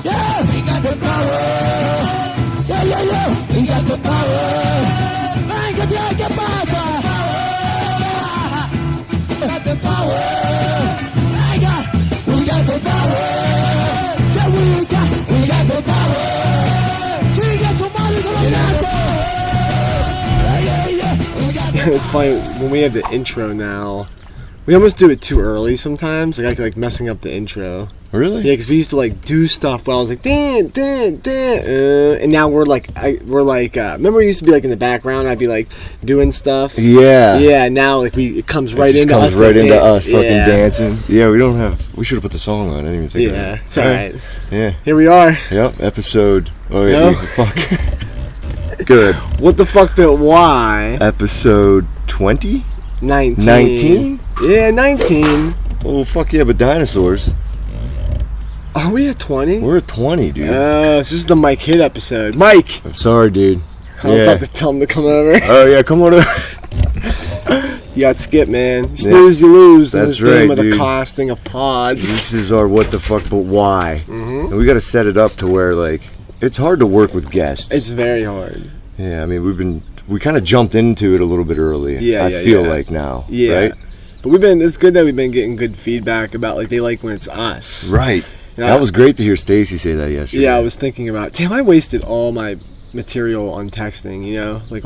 Yeah, we got the power. Yeah, we got the power. Venga, ¿qué pasa? We got the power. Venga, we got the power. Yeah, we got the power. Chinga su madre con los gatos. It's funny when we have the intro now. We almost do it too early sometimes. Like I like messing up the intro. Really? Yeah, because we used to like do stuff while I was like dan, and now we're like remember it used to be like in the background I'd be like doing stuff. Yeah. Yeah. Now like it comes right into us. Comes right into us fucking dancing. Yeah, we don't have. We should have put the song on. I didn't even think of that. Yeah, it's alright. Yeah. Here we are. Yep. Episode. Oh yeah. No? Fuck. Good. What the fuck? But why? Episode 20. 19. 19. Yeah, 19. Oh fuck yeah! But dinosaurs. Are we at 20? We're at 20, dude. This is the Mike Hit episode. Mike! I'm sorry, dude. I was about to tell him to come over. Oh, yeah, come on over. You got Skip, man. You snooze, you lose. That's in this game right, of dude. the costing of pods. This is our what the fuck, but why? Mm-hmm. And we got to set it up to where, like, it's hard to work with guests. It's very hard. Yeah, I mean, we kind of jumped into it a little bit early. Yeah, I feel like now. Yeah. Right? But it's good that we've been getting good feedback about, like, they like when it's us. Right. You know, That was great to hear Stacy say that yesterday. Yeah, I was thinking about, damn, I wasted all my material on texting, you know? I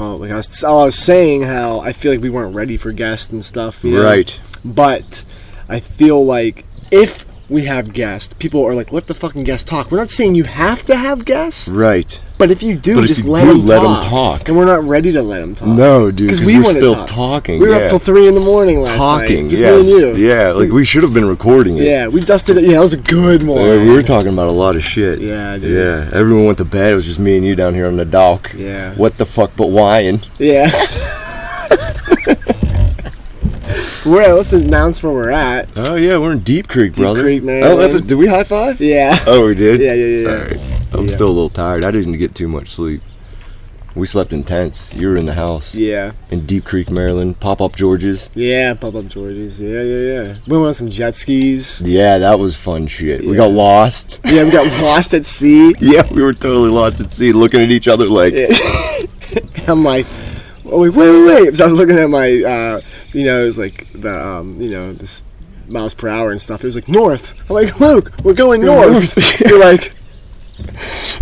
was saying how I feel like we weren't ready for guests and stuff, you know? Right. But I feel like if we have guests, people are like, let the fucking guests talk. We're not saying you have to have guests. Right. But if you do, But if just you let do, them let 'em talk. talk. And we're not ready to let them talk. No, dude, because we're wanna still talk. talking. We were yeah. up till 3 in the morning last Talking, night. Just yes. me and you. Yeah, like we should have been recording it. Yeah, we dusted it. Yeah, it was a good one. Yeah, we were talking about a lot of shit. Yeah, dude. Yeah, everyone went to bed. It was just me and you down here on the dock. Yeah. What the fuck but whying? Yeah. Let's announce where we're at. Oh, yeah, we're in Deep Creek, brother. Creek, man. Oh, did we high five? Yeah. Oh, we did? Yeah. All right. I'm still a little tired. I didn't get too much sleep. We slept intense. You were in the house. Yeah. In Deep Creek, Maryland. Pop-Up George's. Yeah, Pop-Up George's. Yeah. We went on some jet skis. Yeah, that was fun shit. Yeah. We got lost. Yeah, we got lost at sea. Yeah, we were totally lost at sea, looking at each other like... Yeah. I'm like, oh, wait. Because I was looking at my, it was like the, this miles per hour and stuff. It was like north. I'm like, Luke, we're going north. You're like...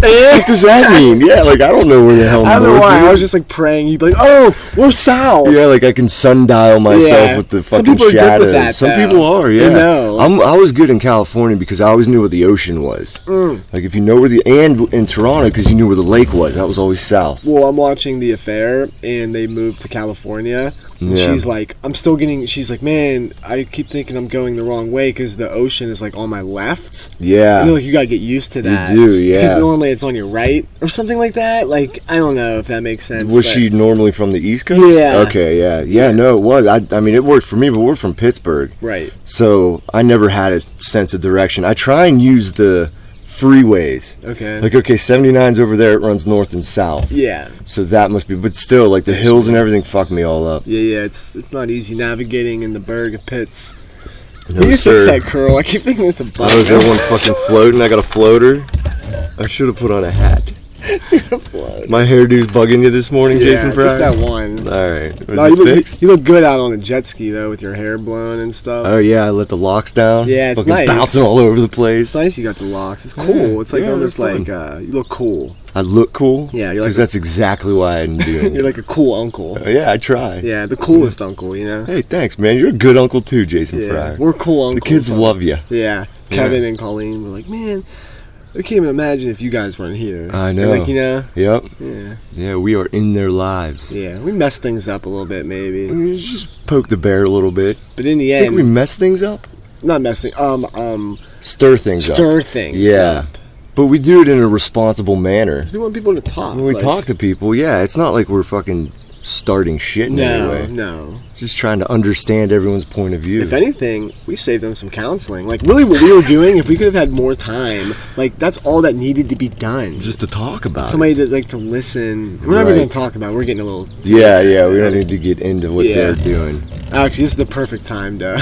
What does that mean? Yeah, like I don't know where the hell I don't know north why. is. I was just like praying. You'd be like, "Oh, we're south." Yeah, like I can sundial myself with the Some fucking people are good shadows. with that, Some though. people are, yeah. You know. I was good in California because I always knew where the ocean was. Like if you know where and in Toronto because you knew where the lake was. That was always south. Well, I'm watching The Affair, and they moved to California. And Yeah. she's like, she's like, man, I keep thinking I'm going the wrong way because the ocean is like on my left. Yeah. And like, you gotta get used to that. You do, yeah. Because normally it's on your right or something like that. Like, I don't know if that makes sense. Was she normally from the East Coast? Yeah. Okay, yeah. Yeah, no, it was. I mean, it worked for me, but we're from Pittsburgh. Right. So I never had a sense of direction. I try and use the freeways. Okay. Like, okay, 79's over there. It runs north and south. Yeah. So that must be, but still, like the hills and everything fuck me all up. Yeah. It's not easy navigating in the Berg of Pitts. No, Can you sir. fix that curl? I keep thinking it's a bug. Oh, is everyone fucking floating? I got a floater. I should have put on a hat. My hairdo's bugging you this morning, Jason Fry? just that one. All right. Was No, it fixed? you look good out on a jet ski though, with your hair blown and stuff. Oh yeah, I let the locks down. Yeah, it's fucking nice. bouncing all over the place. It's nice you got the locks. It's cool. Yeah, It's like yeah, almost they're like you look cool. I look cool. Yeah, you're like because that's exactly why I'm doing it. You're like a cool uncle. Yeah, I try. Yeah, the coolest uncle, you know. Hey, thanks, man. You're a good uncle too, Jason Yeah, Fryer. we're cool uncles. The kids love you. Yeah, Kevin and Colleen were like, man, I can't even imagine if you guys weren't here. I know. Like, you know. Yep. Yeah. Yeah, we are in their lives. Yeah, we messed things up a little bit, maybe. We just poke the bear a little bit. But in the I think we end, mess things up. not messing. Stir things up. Stir things. Yeah. up. But we do it in a responsible manner. We want people to talk. When we like, talk to people, yeah, it's not like we're fucking starting shit in any way. No. Just trying to understand everyone's point of view. If anything, we saved them some counseling. Like, really what we were doing, if we could have had more time, like, that's all that needed to be done. Just to talk about Somebody it. to, like, to listen. We're not even going to talk about it. We're getting a little... Yeah, we don't need to get into what Yeah. they're doing. Actually, this is the perfect time to...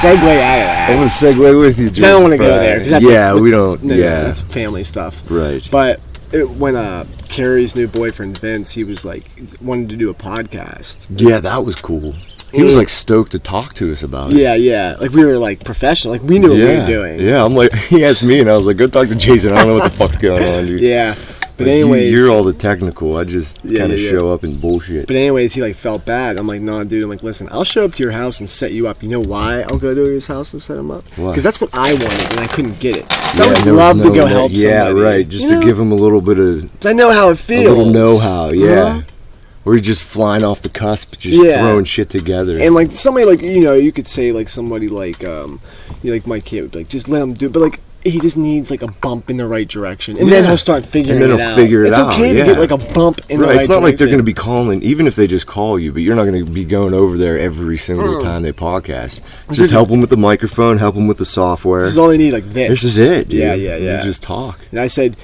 segue out of that. I'm gonna segue with you, 'Cause I don't want to go there. 'Cause that's we don't. No, yeah, that's family stuff. right. But when Carrie's new boyfriend Vince, he was like wanted to do a podcast. Yeah, that was cool. He was like stoked to talk to us about it. Yeah. Like we were like professional. Like we knew what we were doing. Yeah, I'm like, he asked me, and I was like, go talk to Jason. I don't know what the fuck's going on, dude. Yeah. But like, anyways, you're all the technical. I just kind of yeah. show up and bullshit. But anyways, he like felt bad. I'm like, no, dude. I'm like, listen, I'll show up to your house and set you up. You know why I'll go to his house and set him up? Why? Because that's what I wanted, and I couldn't get it. So Yeah, I would there was love to no go way- help Yeah, somebody. right. Just you to know? give him a little bit of 'Cause I know how it feels. a little know-how. Yeah. Uh-huh. Or you're just flying off the cusp, just throwing shit together. And like somebody like you could say like somebody like like my kid would be like just let him do it, but like he just needs like a bump in the right direction, and then he'll start figuring And then it he'll out. figure it it's out, okay to yeah. get like a bump in the right It's not like they're direction. going to be calling, even if they just call you, but you're not going to be going over there every single time they podcast. Just help them with the microphone, help them with the software. This is all they need, like this. This is it, dude. Yeah. You just talk. And I said,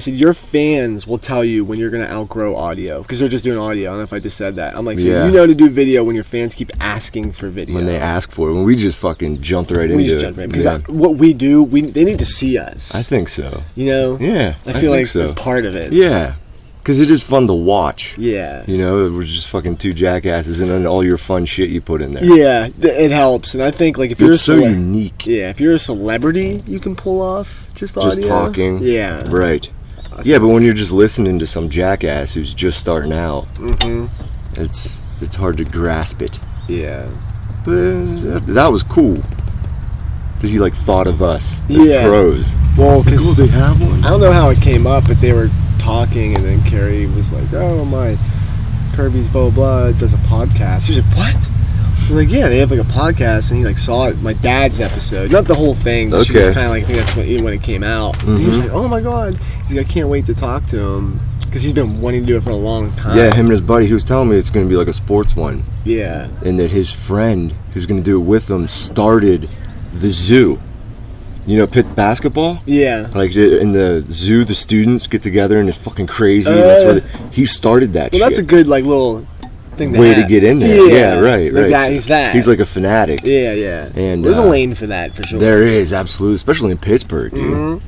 your fans will tell you when you're going to outgrow audio because they're just doing audio. I don't know if I just said that. I'm like, so Yeah. you know to do video when your fans keep asking for video. When they ask for it, when we just fucking jumped right into we just it. jump right because Yeah. what we do, they need to see us. I think so. You know? Yeah, I feel think like so. that's part of it. Yeah, because it is fun to watch. Yeah. You know, we're just fucking two jackasses and then all your fun shit you put in there. Yeah, it helps. And I think like if you're It's so unique. Yeah, if you're a celebrity, you can pull off just audio. Talking. Yeah. Right. Yeah, but when you're just listening to some jackass who's just starting out, it's hard to grasp it. Yeah. But that was cool. That he like thought of us as Yeah. pros. Well, It's like, because oh, they have one. I don't know how it came up, but they were talking, and then Carrie was like, "Oh my, Kirby's blah blah blah does a podcast." She was like, "What?" I'm like, "Yeah, they have like a podcast," and he like saw it, my dad's episode, not the whole thing. But she was Okay. kind of like, I think that's when it came out. And he was like, "Oh my god," he's like, "I can't wait to talk to him." Because he's been wanting to do it for a long time. Yeah, him and his buddy, he was telling me it's going to be like a sports one. Yeah. And that his friend who's going to do it with him started the zoo. You know, pit basketball? Yeah. Like in the zoo, the students get together and it's fucking crazy. And that's where he started that Well, shit. that's a good like little thing to way have. to get in there. Yeah, right. Like that, he's that. He's like a fanatic. Yeah. And there's a lane for that for sure. There is, absolutely, especially in Pittsburgh, dude.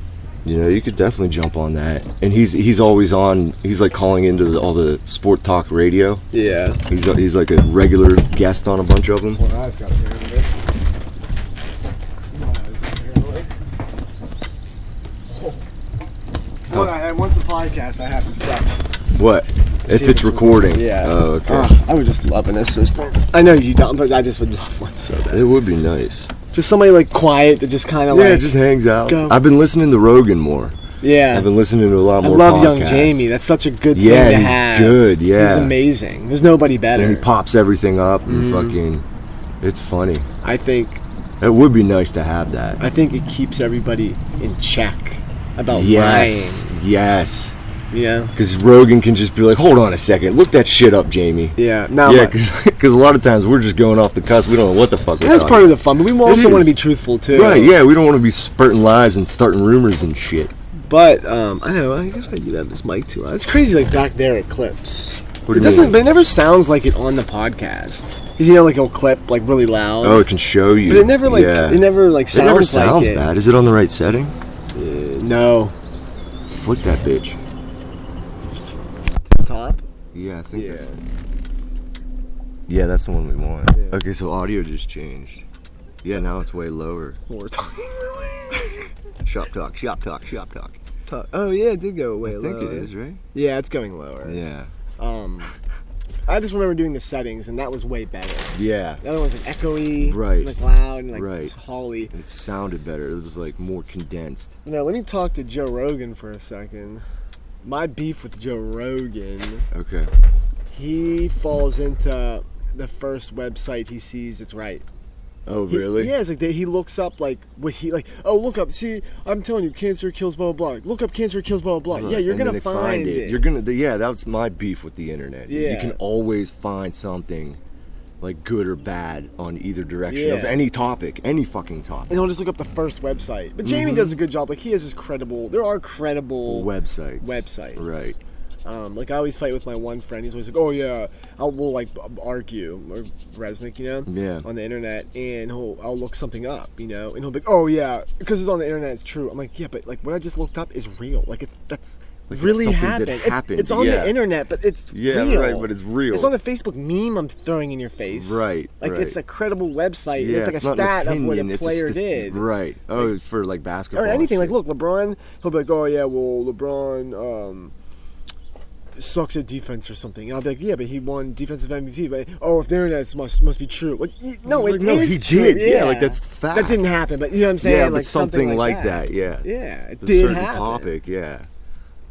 You know, you could definitely jump on that. And he's always on. He's like calling into all the sport talk radio. Yeah. He's like a regular guest on a bunch of them. Once the podcast, I have to check. What? If it's recording? Yeah. Oh, okay. I would just love an assistant. I know you don't, but I just would love one so bad. It would be nice. Just somebody like quiet that just kind of Yeah, like just hangs out. go. I've been listening to Rogan more. yeah. I've been listening to a lot I more love Young podcasts. Jamie. That's such a good Yeah, thing to he's have. good, yeah. He's amazing. There's nobody better. And he pops everything up and fucking, it's funny. I think It would be nice to have that. it keeps everybody in check about Yes, lying. yes. You know? Because Rogan can just be like, hold on a second, look that shit up, Jamie. Yeah. Now, Yeah, because a lot of times we're just going off the cusp. We don't know what the fuck we're that's talking part of the fun, but we also It want to is. be truthful too. Right, yeah, we don't want to be spurting lies and starting rumors and shit. But I don't know. I guess I do have this mic too. It's crazy. Like back there, it clips. What do It you doesn't. mean? But it never sounds like it on the podcast. Because like it'll clip like really loud. Oh, it can show you. But it never like yeah. it never like sounds. It never sounds like bad. Is it on the right setting? No. Flick that bitch. Top. Yeah, I think Yeah. that's. Yeah, that's the one we want. Yeah. Okay, so audio just changed. Yeah, now it's way lower. We're talking. Shop talk, shop talk, shop talk. Oh yeah, it did go way I think lower. it is, right? Yeah, it's going lower. Yeah. I just remember doing the settings, and that was way better. Yeah. The other one was like echoey, Right. like loud, and like Right. holly. It sounded better. It was like more condensed. Now let me talk to Joe Rogan for a second. My beef with Joe Rogan. Okay. He falls into the first website he sees it's right. Oh, really? Yeah, it's like he looks up like what he like. Oh, look up. See, I'm telling you, cancer kills blah blah blah. Look up cancer kills blah blah blah. Yeah, you're And then gonna they find it. You're gonna. Yeah, that's my beef with the internet. Yeah. You can always find something, like good or bad, on either direction of Yeah. any topic, any fucking topic. And he'll just look up the first website. But Jamie does a good job. Like he has his credible. There are credible Websites. Websites. Right. Like I always fight with my one friend. He's always like, "Oh yeah, we'll like argue," or Resnick, Yeah. on the internet, and I'll look something up, and he'll be like, "Oh yeah, because it's on the internet, it's true." I'm like, "Yeah, but like what I just looked up is real. Like that's Like, really it's something happened. that happened. It's on Yeah. the internet, but it's Yeah, real. right, but it's real. It's on a Facebook meme I'm throwing in your face. Right, Like right. it's a credible website. Yeah, it's like a not an stat of what opinion, a it's player sta- did. Right. Oh, it's for like basketball. Or anything. and Like, shit. look, LeBron, he'll be like, "Oh, yeah, well, LeBron sucks at defense or something." And I'll be like, "Yeah, but he won defensive MVP." But, "Oh, if the internet must be true." Like, no, it Like, no, is he true. did. Yeah, like, that's fact. That didn't happen, but you know what I'm saying? Yeah, like but something like that. Yeah. Yeah, it The did certain happen. topic. Yeah.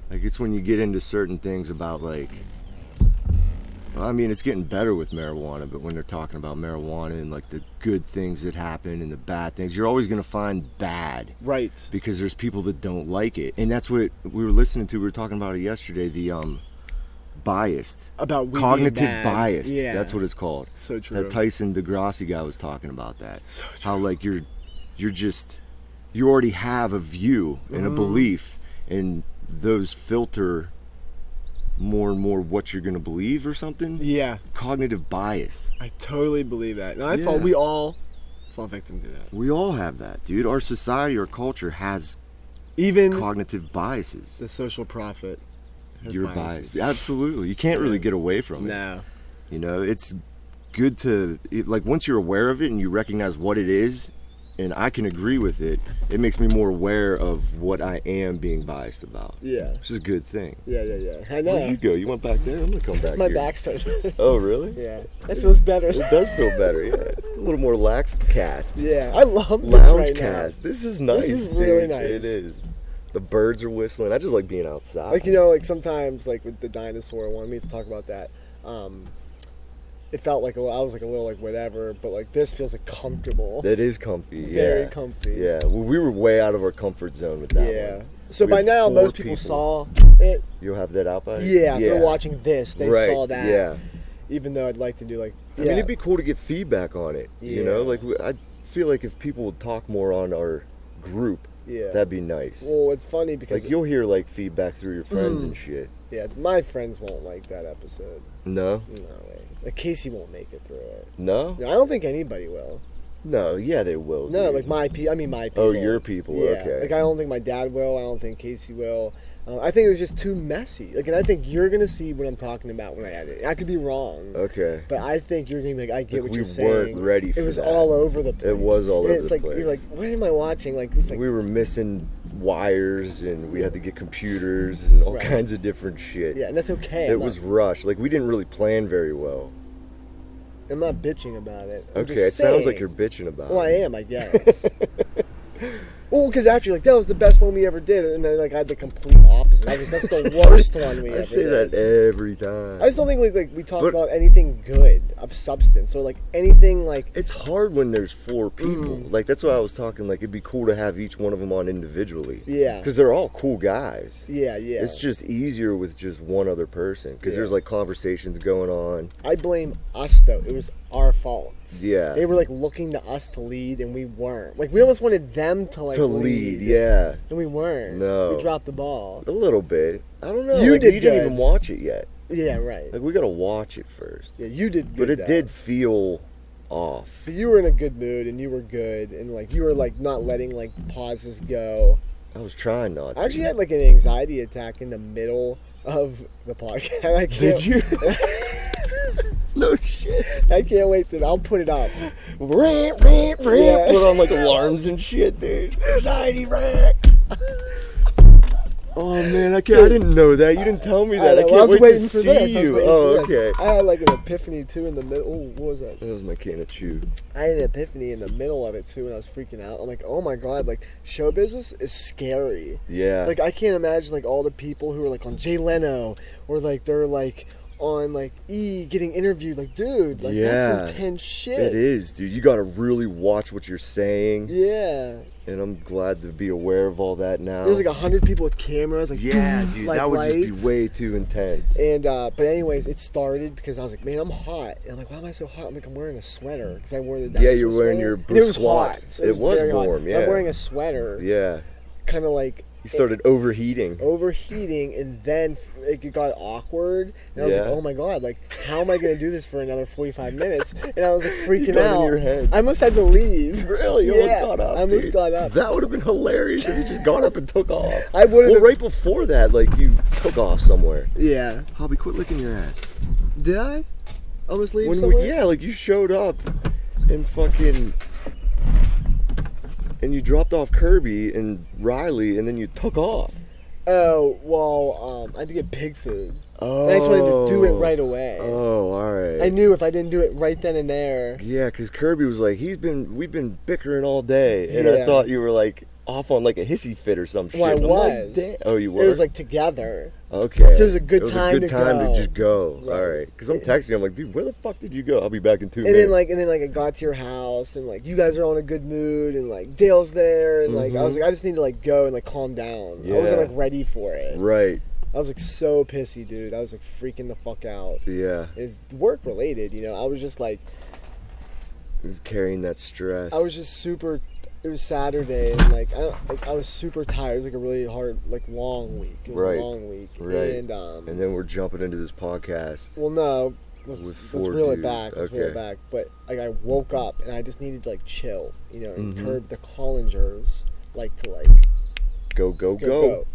Like it's when you get into certain things about like. I mean, it's getting better with marijuana, but when they're talking about marijuana and like the good things that happen and the bad things, you're always going to find bad. Right. Because there's people that don't like it. And that's what we were listening to. We were talking about it yesterday. The biased. About weed Cognitive being bad. bias. Yeah. That's what it's called. So true. That Tyson DeGrassi guy was talking about that. So true. How like you already have a view and a belief, and those filter more and more what you're going to believe or something. Yeah. Cognitive bias. I totally believe that. And I Yeah. thought we all fall victim to that. We all have that, dude. Our society, our culture has Even cognitive biases. the social prophet has You're biases. biased. Absolutely. You can't really get away from it. No. It's good to, like, once you're aware of it and you recognize what it is, and I can agree with it, it makes me more aware of what I am being biased about. Yeah. Which is a good thing. Yeah. I know. Where'd you go? You went back there? I'm going to come back My here. back starts. Oh, really? Yeah. It feels better. It does feel better, yeah. A little more lax cast. Yeah. I love this Lounge right cast. now. This is nice, This is dude. really nice. It is. The birds are whistling. I just like being outside. Like, like sometimes, like with the dinosaur one, we have to talk about that. It felt like I was like a little like whatever, but like this feels like comfortable. That is comfy, yeah. Very comfy. Yeah, well, we were way out of our comfort zone with that Yeah. one. So We by had now, 4 most people saw it. You'll have that out by? Yeah, if they're watching this, they Right, saw that. Yeah. Even though I'd like to do like, I mean, it'd be cool to get feedback on it. You know, Yeah. like I feel like if people would talk more on our group, yeah. that'd be nice. Well, it's funny because Like you'll hear like feedback through your friends and shit. yeah, my friends won't like that episode. No, No way. Like Casey won't make it through it. no, No, I don't think anybody will. no. Yeah, they will. No, dude. like my people. Oh, your people. Yeah. Okay. Like I don't think my dad will. I don't think Casey will. I think it was just too messy. Like, and I think you're gonna see what I'm talking about when I edit it. I could be wrong. Okay. But I think you're gonna be like, I get Like, what you're we saying. weren't ready for It was that. all over the place. It was all And over it's the like, place. You're like, what am I watching? Like, it's like We were missing wires, and we had to get computers and all Right. kinds of different shit. yeah, and that's okay. It was rushed. Like we didn't really plan very well. I'm not bitching about it. I'm Okay, just it sounds like saying. you're bitching about Well, I it. am, I guess. Well, because after you're like, that was the best one we ever did, and then like I had the complete opposite. I was like, that's the worst one we I ever say did. that every time. I just don't think like we talk But- about anything good of substance, or like anything like It's hard when there's 4 people. Mm. Like that's why I was talking. Like it'd be cool to have each one of them on individually. Yeah. Because they're all cool guys. yeah. It's just easier with just one other person. Because Yeah. there's like conversations going on. I blame us though. It was our fault. Yeah. They were like looking to us to lead, and we weren't. Like we almost wanted them to like to lead, yeah. and we weren't. No. we dropped the ball. A little bit. I don't know. You like, did You didn't good. even watch it yet. Yeah, right. Like we gotta watch it first. Yeah, you did good. But it though. did feel off. But you were in a good mood, and you were good, and like you were like not letting like pauses go. I was trying not to. I actually had like an anxiety attack in the middle of the podcast. I can't, Did you? No shit. I can't wait to. I'll put it up. Rant, rant, rant. Yeah. Put on like alarms and shit, dude. Anxiety rant. Oh man, I can't. I didn't know that. You didn't tell me that. I know, can't was wait waiting to for see this. I was you. waiting Oh, for this. okay. I had like an epiphany too in the middle. Oh, what was that? That was my can of chew. I had an epiphany in the middle of it too, and I was freaking out. I'm like, oh my god, like show business is scary. Yeah. Like I can't imagine like all the people who are like on Jay Leno or like they're like on like E getting interviewed. Like, dude, like Yeah. that's intense shit. It is, dude. You gotta really watch what you're saying. Yeah. And I'm glad to be aware of all that now. There's like 100 people with cameras. Like, yeah, boom, dude. like, That would lights. just be way too intense. And but anyways, it started because I was like, man, I'm hot. And I'm like, why am I so hot? I'm like, I'm wearing a sweater because I wore the Yeah, dinosaur you're wearing sweater. your And it was squat. hot. So It was very hot. warm, And yeah. I'm wearing a sweater. Yeah. Kind of like You started overheating. And then it got awkward. And I was like, oh my God, like, how am I going to do this for another 45 minutes? And I was like freaking out. In your head. I almost had to leave. Really? You almost got up, I almost got up. That would have been hilarious if you just got up and took off. I would have. Well, right before that, like, you took off somewhere. Yeah. Hobby, quit licking your ass. Did I? Almost leave somewhere? Like, you showed up and fucking... And you dropped off Kirby and Riley, and then you took off. Oh, well, I had to get pig food. Oh. And I just wanted to do it right away. Oh, all right. I knew if I didn't do it right then and there. Yeah, because Kirby was like, we've been bickering all day. And Yeah. I thought you were, like, off on, like, a hissy fit or some shit. Well, I And I'm was. like, damn. Oh, you were? It was, like, together. Okay. So it was a good time to It was a good time go. to just go. Right. All right. Because I'm texting you. I'm like, dude, where the fuck did you go? I'll be back in 2 And minutes. then I got to your house and like you guys are on a good mood and like Dale's there and like I was like I just need to like go and like calm down. I wasn't Yeah. like ready for it. Right. I was like so pissy, dude. I was like freaking the fuck out. Yeah. It's work related, you know. I was just like Just carrying that stress. I was just super. It was Saturday and like I was super tired. It was like a really hard, like long week. It was Right. a long week. Right. And then we're jumping into this podcast. well, no. Let's four reel it dudes. back. Let's reel it Okay. back. But like I woke up and I just needed to like chill, you know, and Mhm. curb the Collingers like to like Go.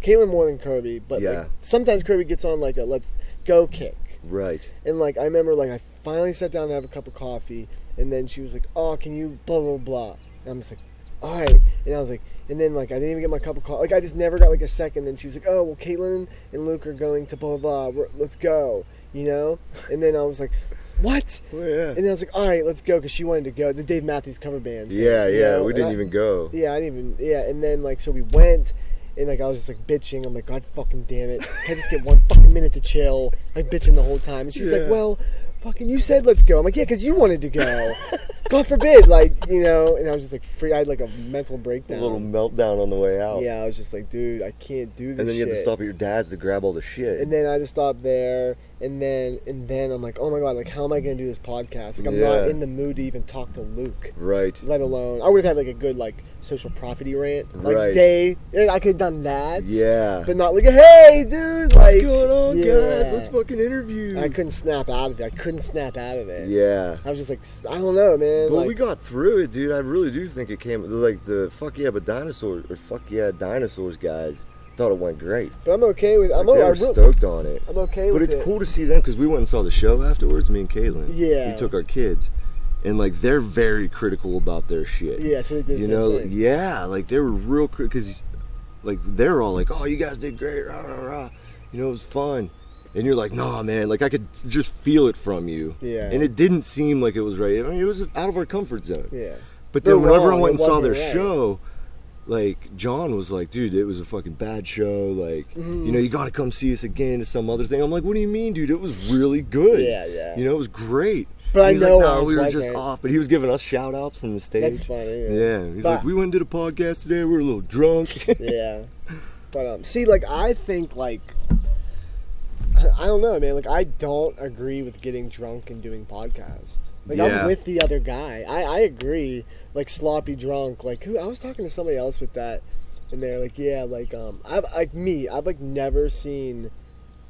Caitlin more than Kirby, but Yeah. like sometimes Kirby gets on like a let's go kick. Right. And like I remember like I finally sat down to have a cup of coffee and then she was like, oh, can you blah blah blah. And I'm just like, all right. And I was like, and then like I didn't even get my cup of coffee. Like I just never got like a second. Then she was like, oh well, Caitlin and Luke are going to blah blah blah. Let's go. You know. And then I was like, what? Well, yeah. And then I was like, all right, let's go, because she wanted to go. The Dave Matthews cover band. thing, Yeah, you yeah. know? We And didn't I- even go. Yeah, I didn't even. Yeah, and then like so we went, and like I was just like bitching. I'm like, God fucking damn it! Can I just get 1 fucking minute to chill? Like bitching the whole time. And she's Yeah. like, well, fucking you said let's go. I'm like, yeah, because you wanted to go. God forbid, like you know. And I was just like free. I had like a mental breakdown. A little meltdown on the way out. Yeah, I was just like, dude, I can't do this. And then you had to shit. stop at your dad's to grab all the shit. And then I just stopped there, and then I'm like, oh my God, like how am I gonna do this podcast? Like I'm Yeah. not in the mood to even talk to Luke. Right. Let alone, I would have had like a good like social property rant, like Right. day. And I could have done that. Yeah. But not like, hey, dude, like, What's going on, yeah. guys? Let's fucking interview. And I couldn't snap out of it. Yeah. I was just like, I don't know, man. But like, we got through it, dude. I really do think it came like the fuck yeah, but dinosaurs or fuck yeah, dinosaurs guys thought it went great. but I'm okay with. Like, they were stoked on it. I'm okay But with it. it's cool to see them because we went and saw the show afterwards. Me and Caitlin. Yeah. We took our kids, and like they're very critical about their shit. Yeah, so they did. You the know, same thing. yeah, like they were real because, like they're all like, "Oh, you guys did great, rah, rah, rah. You know, it was fun," and you're like, "Nah, man, like I could just feel it from you." Yeah. And it didn't seem like it was right. I mean, it was out of our comfort zone. Yeah. But They're then whenever I wrong, went it and saw wasn't their right. show, like John was like, "Dude, it was a fucking bad show. Like, you know, you got to come see us again to some other thing." I'm like, "What do you mean, dude? It was really good. Yeah, yeah. You know, it was great." But And I he's know like, I "No, was we were wasn't." just off." But he was giving us shout outs from the stage. That's funny. Yeah, he's But- like, "We went and did a podcast today. We were a little drunk." Yeah. But see, like I think like I don't know, man. Like I don't agree with getting drunk and doing podcasts. Like Yeah. I'm with the other guy. I agree. Like sloppy drunk. Like who? I was talking to somebody else with that, and they're like, yeah, like I've like never seen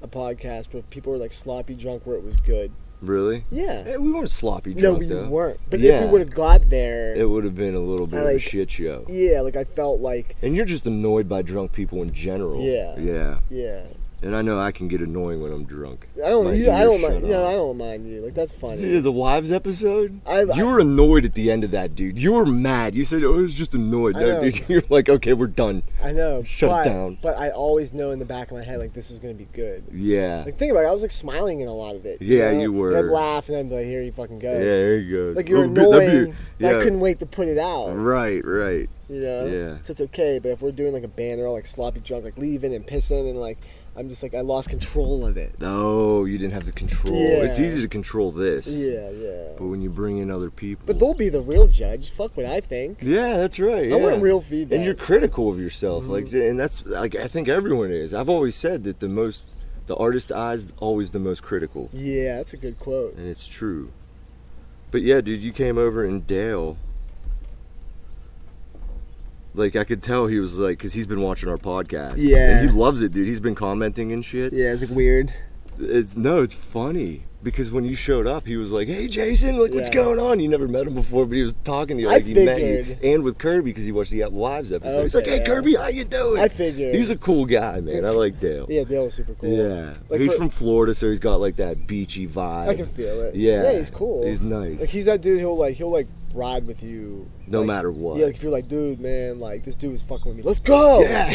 a podcast where people were like sloppy drunk where it was good. Really? Yeah. Hey, we weren't sloppy No, drunk we though. weren't. But if Yeah. we would have got there, It would have been a little bit of a like- shit show. yeah, like I felt like, And you're just annoyed by drunk people in general. Yeah. Yeah. yeah. And I know I can get annoying when I'm drunk. I don't. My You, I ears don't shut mind. No, off. I don't mind you. Like that's funny. The wives episode? I- You were annoyed at the end of that, dude. You were mad. You said, "Oh, it was just annoyed." I No, know. dude, you're like, "Okay, we're done." I know. Shut it but, down. But I always know in the back of my head, like, this is going to be good. Yeah. Like, think about it. I was, like, smiling in a lot of it. Yeah, know? you were. And I'd laugh, and I'd be like, here he fucking Yeah, goes. there he goes. Like, you're Oh, that'd be- annoying. yeah. I couldn't wait to put it out. Right, right. You know? Yeah. So it's okay. But if we're doing, like, a band, they're all, like, sloppy drunk, like, leaving and pissing, and, like, I'm just, like, I lost control of it. Oh, you didn't have the control. Yeah. It's easy to control this. Yeah, yeah. But when you bring in other people. But they'll be the real judge. Fuck what I think. Yeah, that's right. I yeah. want real feedback. And you're critical of yourself, Mm-hmm. like, and that's like I think everyone is. I've always said that the artist's eye's always the most critical, Yeah, that's a good quote. and it's true. But yeah, dude, you came over and Dale Like, I could tell he was like, because he's been watching our podcast. Yeah. And he loves it, dude. He's been commenting and shit. Yeah, it's like weird. It's funny. Because when you showed up, he was like, hey, Jason, like, what's Yeah. going on? You never met him before, but he was talking to you I like he met you. figured. And with Kirby, because he watched the Wives episode. He's like, Okay, hey, yeah. Kirby, how you doing? I figured. He's a cool guy, man. I like Dale. Yeah, Dale was super cool. Yeah. Like He's from Florida, so he's got, like, that beachy vibe. I can feel it. Yeah. Yeah, he's cool. He's nice. Like he's that dude. He'll ride with you. No like, matter what. Yeah, like if you're like, dude, man, like this dude is fucking with me. Let's go. Yeah.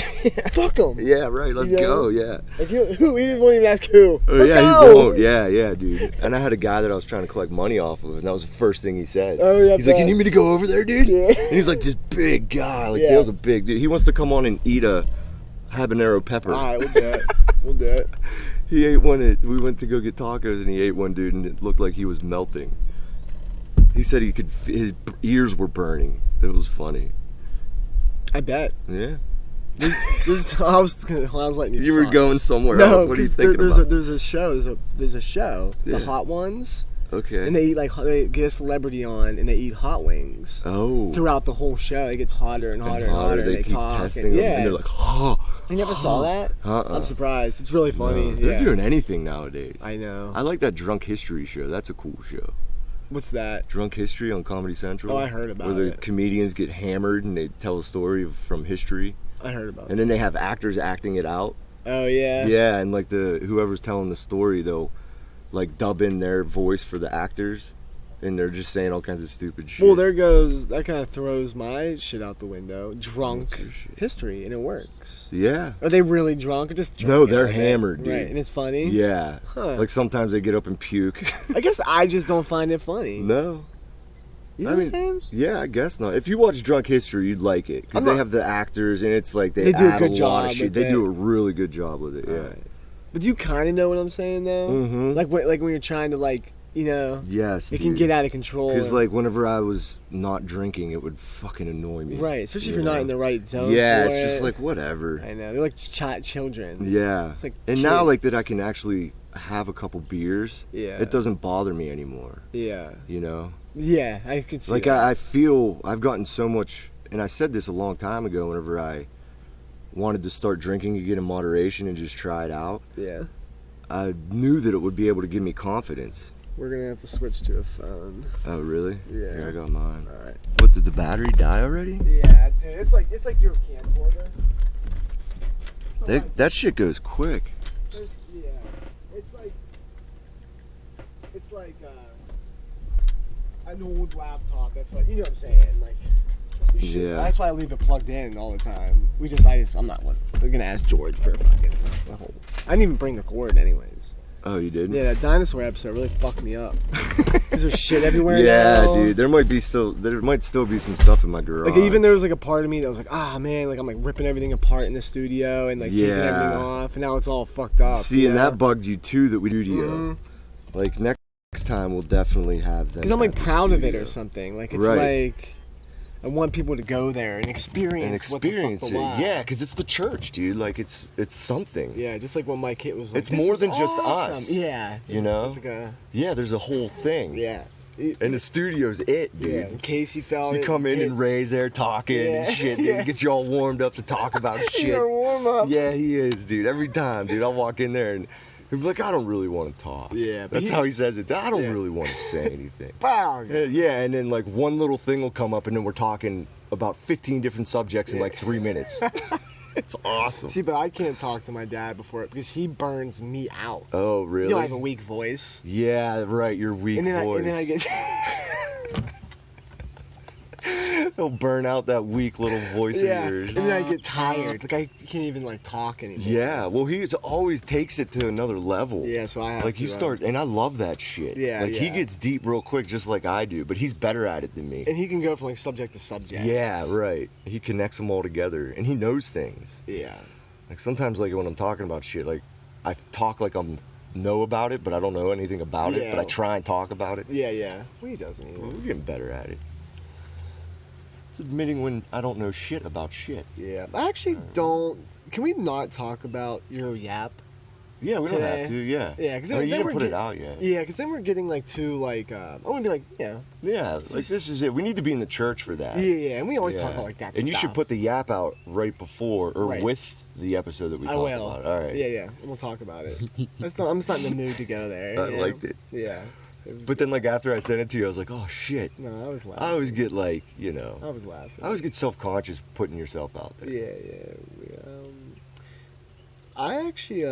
Fuck him. Yeah, right. Let's You know? go. Yeah. Like who? He won't even ask who. Oh, Let's yeah, go. he won't. Yeah, dude. And I had a guy that I was trying to collect money off of, and that was the first thing he said. Oh, yeah, he's like, bet. you need me to go over there, dude? Yeah. And he's like this big guy. Like, Yeah. Dale's a big dude. He wants to come on and eat a habanero pepper. All right, we'll do it. We'll do it. He ate one we went to go get tacos, and he ate one, dude, and it looked like he was melting. He said his ears were burning. It was funny. I bet. Yeah. I was letting you. You were fuck. going somewhere No, else. What are you 'cause thinking there's about? there's a show. There's a show. Yeah. The Hot Ones. Okay. And they eat they get a celebrity on and they eat hot wings. Oh. Throughout the whole show, it gets hotter and hotter and hotter. They and keep talk. testing and, them, yeah. and they're like, oh. You never saw that? I'm surprised. It's really funny. No, they're yeah. doing anything nowadays. I know. I like that Drunk History show. That's a cool show. What's that? Drunk History on Comedy Central. Oh, I heard about where the it. comedians get hammered and they tell a story from history, I heard about it. and then they have actors acting it out. Oh yeah. Yeah, and like whoever's telling the story, they'll like dub in their voice for the actors, and they're just saying all kinds of stupid shit. Well, there goes. That kind of throws my shit out the window. Drunk What's your shit? history, and it works. Yeah. Are they really drunk or just drunk? No, they're Okay. hammered, dude. Right, and it's funny. Yeah. Huh. Like sometimes they get up and puke. I guess I just don't find it funny. No. You know what I'm saying? Yeah, I guess not. If you watch Drunk History, you'd like it because I'm they not- have the actors, and it's like They they do a add good a lot job of shit. with They it. do a really good job with it. Yeah. Alright. But do you kind of know what I'm saying though? Mhm. Like when you're trying to Yes. it can get out of control. Because like whenever I was not drinking, it would fucking annoy me. right, especially if you you're not know? in the right zone. Yeah, for it's just it. like whatever. I know they're like children. Yeah. It's like and now kid. like that I can actually have a couple beers. Yeah. It doesn't bother me anymore. Yeah. You know. Yeah, I could see. Like that. I feel I've gotten so much, and I said this a long time ago. Whenever I wanted to start drinking again in moderation and just try it out, Yeah. I knew that it would be able to give me confidence. We're gonna have to switch to a phone. Oh really? Yeah. Here, I got mine. All right. What, did the battery die already? Yeah, dude, it's like your camcorder. That shit goes quick. Yeah, it's like an old laptop. That's like, you know what I'm saying, like. You should, Yeah. That's why I leave it plugged in all the time. I'm not. We're gonna ask George for fucking the whole. I didn't even bring the cord, anyways. Oh, you did? Yeah, that dinosaur episode really fucked me up. Cause there's shit everywhere. Yeah, now. dude. There might still be some stuff in my garage. Like even there was like a part of me that was like, man, like I'm like ripping everything apart in the studio and like taking Yeah. everything off, and now it's all fucked up. See, you and know? that bugged you too. That we do to you. Mhm. Like next time, we'll definitely have them. Because I'm like at the proud of it studio. or something. Like it's Right. like I want people to go there and experience And experience what it. the fuck the Yeah, because it's the church, dude. Like it's something. Yeah, just like when my kid was like, It's "This more is than just awesome." us. Yeah, You know? it's like a Yeah, there's a whole thing. yeah. And the studio's it, dude. Yeah, and Casey felt You it. come in and Ray's there talking Yeah, and shit. yeah. Get you all warmed up to talk about He's shit. our warm up. Yeah, he is, dude. Every time, dude, I'll walk in there and he'll be like, I don't really want to talk. Yeah, but That's he- how he says it. I don't Yeah. really want to say anything. Wow. Yeah, and then like one little thing will come up and then we're talking about 15 different subjects in like 3 minutes. It's awesome. See, but I can't talk to my dad before it because he burns me out. Oh, really? You know, I have a weak voice. Yeah, right. Your weak voice. And then I get. He'll burn out that weak little voice yeah, of yours. and then I get tired. Like I can't even like talk anymore. Yeah, well, he always takes it to another level. Yeah, so I have like to, you start, and I love that shit. Yeah, like he yeah. gets deep real quick, just like I do, but he's better at it than me. And he can go from like subject to subject. Yeah, right. He connects them all together, and he knows things. Yeah. Like sometimes, like when I'm talking about shit, like I talk like I'm know about it, but I don't know anything about it. Yeah. But I try and talk about it. Yeah, yeah. Well, he doesn't either. Well, we're getting better at it. It's admitting when I don't know shit about shit. Yeah. I actually don't. Can we not talk about your yap? Yeah, we don't today. have to. Yeah. Yeah, because I mean, you then didn't we're put it out yet. Yeah, because then we're getting like too like I want to be like Yeah, like this is it. We need to be in the church for that. yeah, and we always talk about like that. And you should put the yap out right before or Right. with the episode that we I talked will. about. All right. Yeah, and we'll talk about it. I'm just not in the mood to go there. I you know? liked it. Yeah. But then, like, after I sent it to you, I was like, oh, shit. No, I was laughing. I always get, like, I was laughing. I always get self-conscious putting yourself out there. Yeah. I actually,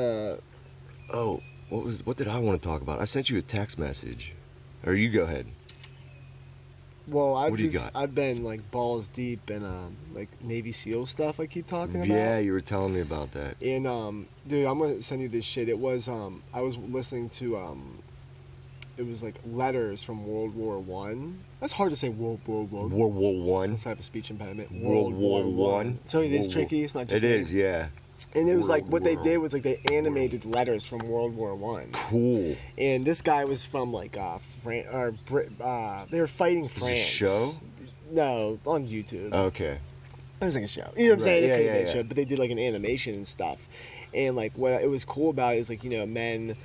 Oh, what did I want to talk about? I sent you a text message. Or you go ahead. well, What do you got? I've been like balls deep in like Navy SEAL stuff. I keep talking about. Yeah, you were telling me about that. And dude, I'm gonna send you this shit. It was I was listening to it was like letters from World War One. That's hard to say. World War One. World War One. That's type of speech impediment. World War One. So it is World tricky. War- It's not just It me. is, yeah. And it was like what they World did was like they animated letters from World War One. Cool. And this guy was from like France or they were fighting Is it France. a show? No, on YouTube. Okay. It was like a show. You know what I'm saying? Right, It could yeah, have been yeah, a show, but they did like an animation and stuff. And like what it was cool about it is like, men,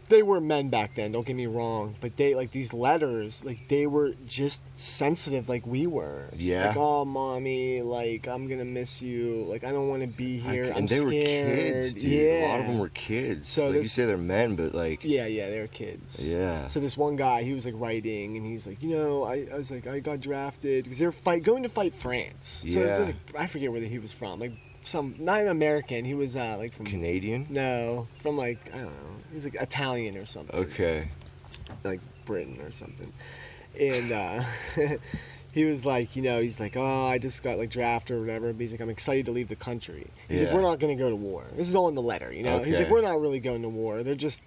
they were men back then, don't get me wrong, but they like these letters, like they were just sensitive like we were. Yeah. Like, oh mommy, like I'm gonna miss you, like I don't wanna be here. I'm And they scared. were kids, dude. Yeah. A lot of them were kids. So like you this- say they're men, but like Yeah, they were kids. Yeah. So this one guy, he was like writing, and he's like, I was like, I got drafted because they were going to fight France. So Yeah. like, I forget where he was from, like not an American. He was like from Canadian? No, from like I don't know. He was like Italian or something. Okay. Like Britain or something. And he was like, he's like, oh, I just got like drafted or whatever. But he's like, I'm excited to leave the country. He's like, Yeah. we're not going to go to war. This is all in the letter, He's Okay. like, we're not really going to war. They're just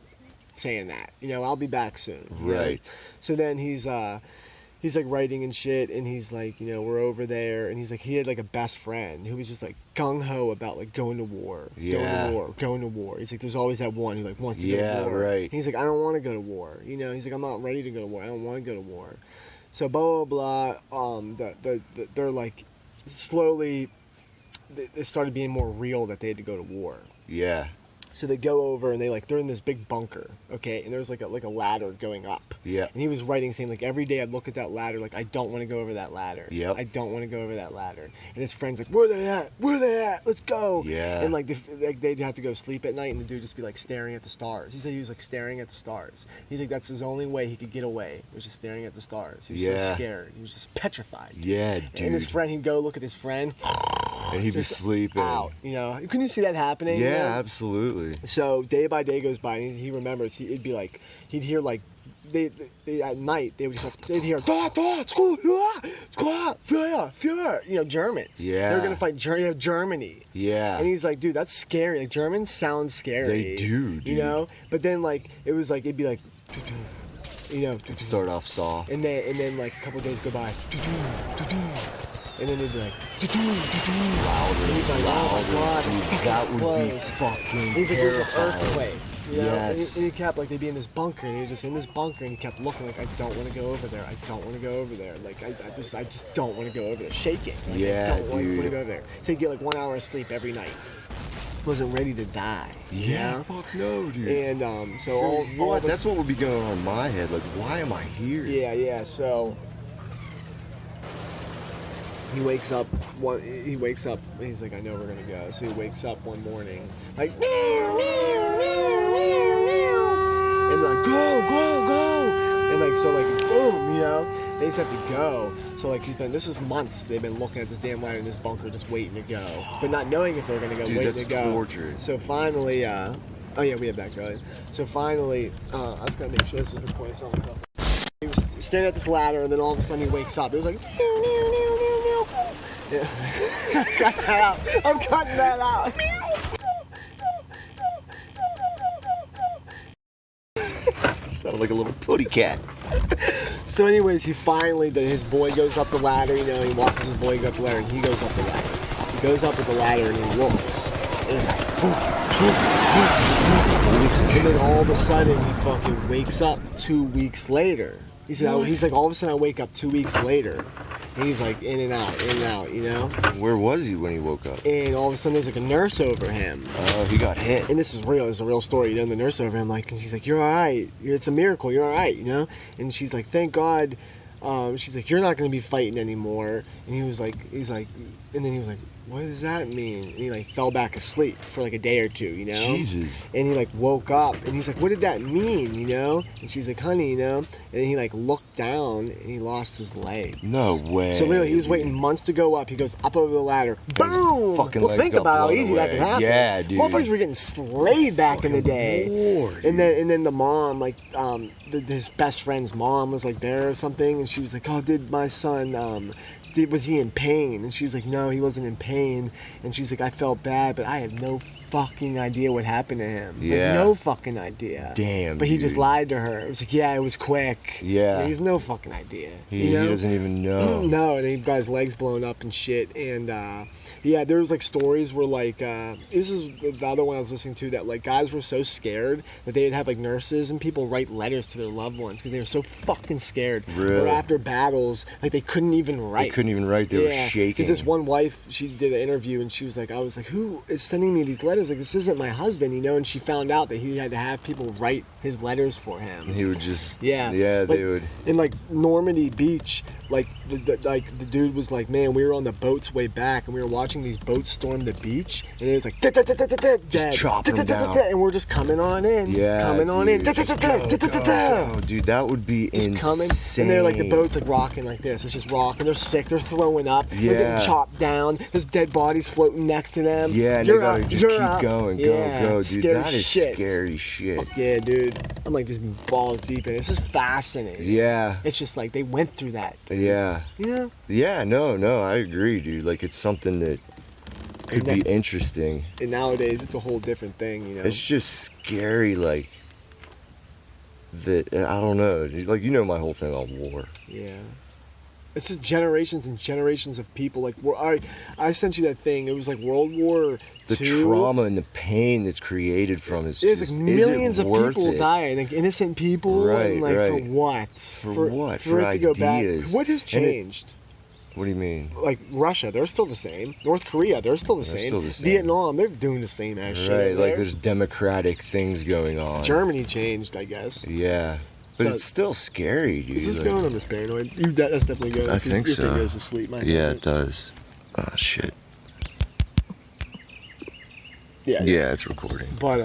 saying that, I'll be back soon. you know? Right. So then he's like writing and shit, and he's like, we're over there, and he's like, he had like a best friend who was just like gung ho about like going to war, Yeah. going to war. He's like, there's always that one who like wants to go Yeah, to war. right. And he's like, I don't want to go to war. He's like, I'm not ready to go to war. I don't want to go to war. So blah blah blah. They're like slowly. They started being more real that they had to go to war. Yeah. So they go over and they're in this big bunker, okay, and there's like a ladder going up. Yeah. And he was writing saying like every day I'd look at that ladder like I don't want to go over that ladder. Yep. I don't want to go over that ladder. And his friend's like, where they at? Where they at? Let's go. Yeah. And like they'd have to go sleep at night, and the dude just be like staring at the stars. He said he was like staring at the stars. He's like that's his only way he could get away was just staring at the stars. He was so Yeah. scared. He was just petrified. Yeah, dude. And his friend, he'd go look at his friend. And he'd be just sleeping. out. Couldn't you see that happening? Yeah, man? absolutely. So day by day goes by, and he remembers. It'd be like he'd hear like they at night they'd hear Germans. Yeah. They're gonna fight Germany. Yeah. And he's like, dude, that's scary. Like Germans sound scary. They do, dude. But then like it was like it'd be like, Start off soft. and then like a couple days go by, and then they'd be like, Louder, and he's like, oh my god, dude, it's that would be close. fucking And he's like, there's an terrifying. earthquake. And Yes. he kept like they'd be in this bunker, and he was just in this bunker, and he kept looking like I don't want to go over there. I don't want to go over there. Like I just don't want to go over there. Shaking. Like, Yeah, I don't want dude. to go over there. So he'd get like 1 hour of sleep every night. Wasn't ready to die. Yeah, fuck no, dude. And so all what? this, That's what would be going on in my head. Like, why am I here? yeah. So he wakes up. And he's like, I know we're gonna go. So he wakes up one morning, like, and they're like, go, and like so like boom, they just have to go. So like this is months they've been looking at this damn ladder in this bunker, just waiting to go, but not knowing if they're gonna go, Dude, waiting that's to go. torture. So finally, oh yeah, we have that going. So finally, I just gotta make sure this is recording something. He was standing at this ladder, and then all of a sudden he wakes up. It was like, yeah. Cut that out. I'm cutting that out. Sounded like a little putty cat. So anyways, his boy goes up the ladder, he watches his boy go up the ladder, and he goes up the ladder. He goes up with the ladder, and he looks, and then all of a sudden, he fucking wakes up 2 weeks later. He said, he's like, all of a sudden I wake up 2 weeks later, and he's like in and out, you know? Where was he when he woke up? And all of a sudden there's like a nurse over him. Oh, he got hit. And this is real, it's a real story, you know? And the nurse over him, like, and she's like, you're all right. It's a miracle, you're all right, you know? And she's like, thank God. She's like, you're not going to be fighting anymore. And he's like, and then he was like, what does that mean? And he like fell back asleep for like a day or two, you know? Jesus. And he like woke up and he's like, what did that mean, you know? And she's like, honey, you know? And he like looked down and he lost his leg. No way. So literally he was waiting months to go up. He goes up over the ladder. Boom! Fucking Well, legs think got about how blown easy that away. can happen. Yeah, dude. Motherfuckers were getting slayed back in the day. Lord, and then the mom, like, his best friend's mom was like there or something, and she was like, oh, did my son, was he in pain? And she was like, no, he wasn't in pain. And she's like, I felt bad, but I have no fucking idea what happened to him. Yeah. Like, no fucking idea. Damn, But he just dude. lied to her. It was like, yeah, it was quick. Yeah. He has no fucking idea. He you know? doesn't even know. No, and he got his legs blown up and shit. And yeah, there was like stories where like this is the other one I was listening to, that like guys were so scared that they'd have like nurses and people write letters to their loved ones because they were so fucking scared. Really? Or after battles, like they couldn't even write. They couldn't even write. They were shaking. Because this one wife, she did an interview and she was like, I was like, who is sending me these letters? Like, this isn't my husband, you know? And she found out that he had to have people write his letters for him. He would just. Yeah. Yeah, Like, they would. In like Normandy Beach, like the dude was like, man, we were on the boats way back and we were watching these boats storm the beach, and it was like dead, chopping them down. and we're just coming on in, Yeah, coming on in, dude, just go, dude, that would be just insane. coming, and they're like the boats like rocking like this. It's just rocking. They're sick. They're throwing up. They're Yeah. getting chopped down. There's dead bodies floating next to them. Yeah, and You're they gotta up, just you're keep up. going, Yeah, go, dude. scary That is shit. scary shit. Yeah, dude. I'm like just balls deep in it. It's just fascinating. Yeah. It's just like they went through that. Yeah. Yeah. Yeah, no, I agree, dude. Like, it's something that could be interesting. And nowadays, it's a whole different thing, you know. It's just scary, like, that, I don't know. Like, you know my whole thing on war. Yeah. It's just generations and generations of people. Like, I sent you that thing. It was like World War The II. trauma and the pain that's created from it. There's like millions of people dying, like innocent people. Right, and like right. For what? For what? For For it to go back. ideas. What has changed? What do you mean? Like Russia, they're still the same. North Korea, they're still the They're same. still the same. Vietnam, they're doing the same ass shit. Right, over like there. there's democratic things going on. Germany changed, I guess. Yeah. But So- it's still scary, dude. Is this like- going on this paranoid? That's definitely going. I think your so. thing goes to sleep. Mine Yeah, it doesn't. does. Oh, shit. Yeah. Yeah, it's recording. But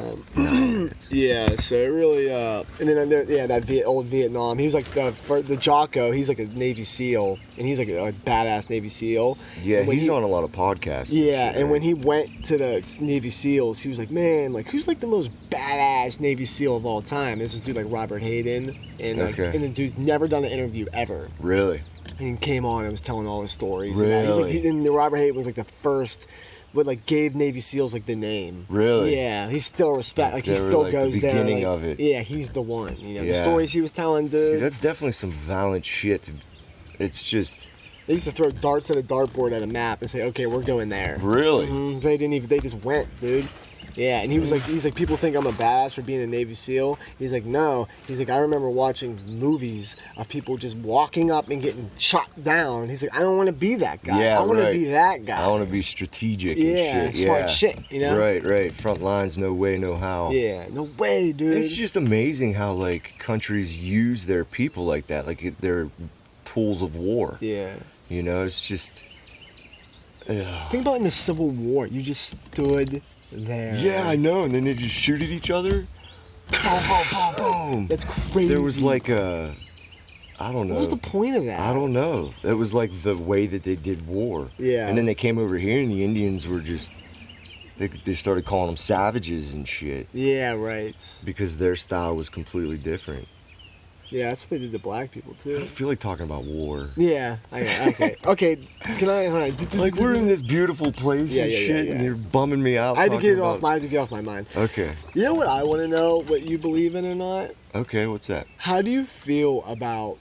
yeah. So it really and then that old Vietnam. He was like the Jocko. He's like a Navy SEAL, and he's like a badass Navy SEAL. Yeah, And when he's on a lot of podcasts. Yeah, shit, and when right? he went to the Navy SEALs, he was like, man, like who's like the most badass Navy SEAL of all time? This is dude like Robert Hayden, and like, Okay. and the dude's never done an interview ever. Really? And he came on and was telling all his stories. Really? And, he's like, and Robert Hayden was like the first, but like gave Navy SEALs like the name. Really? Yeah, he's still respect. Like he They were, still like, the goes there. beginning like, of it. Yeah, he's the one. You know, the Yeah. stories he was telling, dude. See, that's definitely some violent shit. It's just... They used to throw darts at a dartboard at a map and say, "Okay, we're going there." Really? They didn't even. They just went, dude. Yeah, and he's like, people think I'm a badass for being a Navy SEAL. He's like, no. He's like, I remember watching movies of people just walking up and getting shot down. He's like, I don't want to be that guy. Yeah, I want to right. be that guy. I want to be strategic Yeah, and shit. smart Yeah. shit, you know? Right. Front lines, no way, no how. Yeah, no way, dude. It's just amazing how, like, countries use their people like that. Like, they're tools of war. Yeah. You know, it's just... Ugh. Think about in the Civil War. You just stood there. Yeah, I know. And then they just shoot at each other. Boom, boom, boom, boom. That's crazy. There was like a... I don't know. What was the point of that? I don't know. It was like the way that they did war. Yeah. And then they came over here and the Indians were just... They started calling them savages and shit. Yeah, right. Because their style was completely different. Yeah, that's what they did to black people I too. don't feel like talking about war. Yeah. Okay. Okay. Can I? Hold on. Like, we're in this beautiful place Yeah, and yeah, shit, yeah. and you're bumming me out. I had to get it talking off my mind. Okay. You know what I want to know? What you believe in or not? Okay, what's that? How do you feel about